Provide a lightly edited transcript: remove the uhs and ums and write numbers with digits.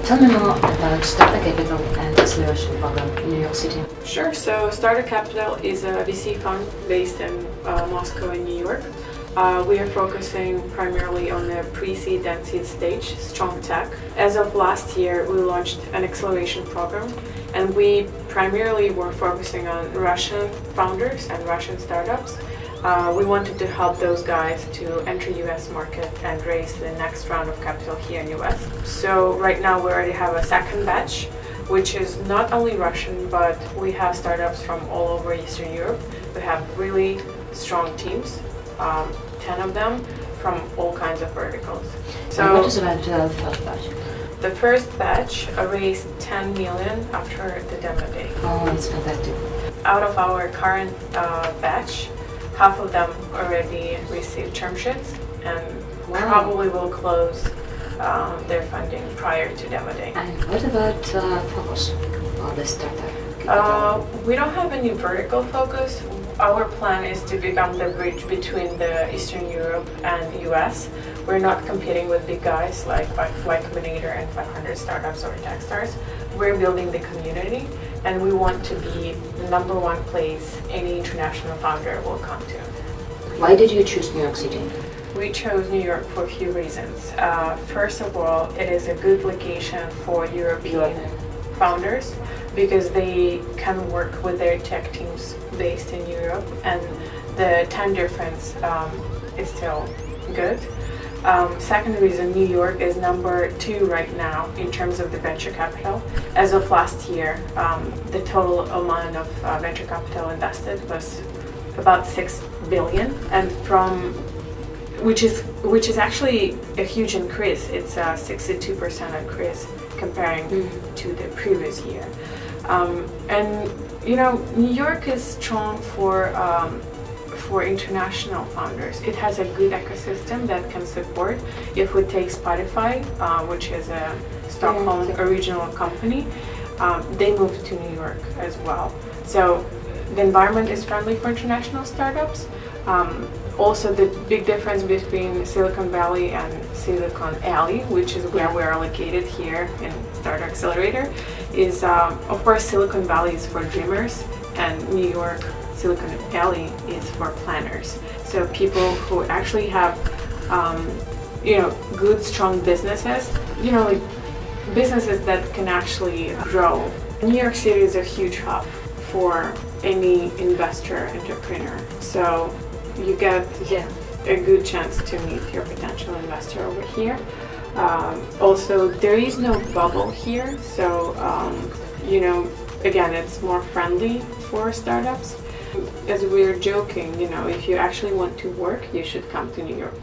Tell me more about Starta Capital and Acceleration Program in New York City. Sure. So Starta Capital is a VC fund based in Moscow and New York. We are focusing primarily on the pre-seed and seed stage, strong tech. As of last year, we launched an acceleration program, and we primarily were focusing on Russian founders and Russian startups. We wanted to help those guys to enter US market and raise the next round of capital here in US. So right now we already have a second batch, which is not only Russian, but we have startups from all over Eastern Europe. We have really strong teams, 10 of them from all kinds of verticals. So what is about the first batch? The first batch raised 10 million after the demo day. Oh, it's fantastic. Out of our current batch, half of them already received term sheets and probably will close their funding prior to demo day. And what about focus on the startup? We don't have any vertical focus. Our plan is to become the bridge between the Eastern Europe and US. We're not competing with big guys like Y Combinator and 500 Startups or Techstars. We're building the community, and we want to be the #1 place any international founder will come to. Why did you choose New York City? We chose New York for a few reasons. First of all, it is a good location for European founders because they can work with their tech teams based in Europe, and the time difference is still good. Second reason, New York is #2 right now in terms of the venture capital. As of last year, the total amount of venture capital invested was about $6 billion, and which is actually a huge increase. It's a 62% increase comparing to the previous year. And you know, New York is strong for international founders. It has a good ecosystem that can support. If we take Spotify, which is a Stockholm original company, they moved to New York as well. So the environment is friendly for international startups. Also, the big difference between Silicon Valley and Silicon Alley, which is where we are located here in Starta Accelerator, is of course Silicon Valley is for dreamers, and New York Silicon Alley is for planners. So people who actually have, good, strong businesses, like businesses that can actually grow. New York City is a huge hub for any investor, entrepreneur. So you get a good chance to meet your potential investor over here. Also, there is no bubble here, so again, it's more friendly for startups. As we're joking, if you actually want to work, you should come to New York.